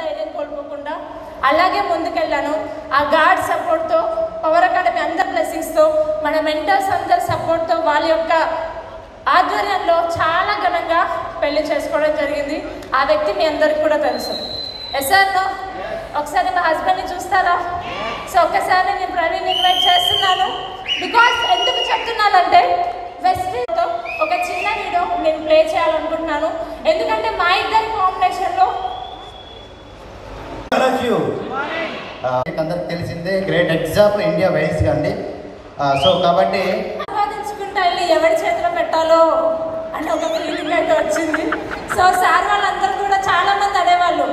ధైర్యం కోల్పోకుండా అలాగే ముందుకెళ్ళాను. ఆ గాడ్ సపోర్ట్తో, పవర్ అకాడమీ అందరి బ్లెస్సింగ్స్తో, మన మెంటర్స్ అందరి సపోర్ట్తో, వాళ్ళ యొక్క ఆధ్వర్యంలో చాలా ఘనంగా పెళ్లి చేసుకోవడం జరిగింది. ఆ వ్యక్తి మీ అందరికి కూడా తెలుసు. ఎస్ఆర్నో ఒకసారి మా హస్బెండ్ని చూస్తారా? సో ఒక్కసారి నేను ప్రవీణ్ ఇన్వైట్ చేస్తున్నాను. బికాస్ ఎందుకు చెప్తున్నానంటే వెస్ట్తో ఒక చిన్న వీడియో నేను ప్లే చేయాలనుకుంటున్నాను. ఎందుకంటే మా ఇద్దరి కాంబినేషన్లో అందరికి తెలిసిందే గ్రేట్ ఎగ్జాంపుల్ ఇండియా వైస్ అండి. సో కాబట్టి సంపాదించుకుంటా వెళ్ళి ఎవరి చేతిలో పెట్టాలో అని ఒక ఫీలింగ్ అయితే వచ్చింది. సో సార్ వాళ్ళందరూ కూడా చాలా మంది అనేవాళ్ళు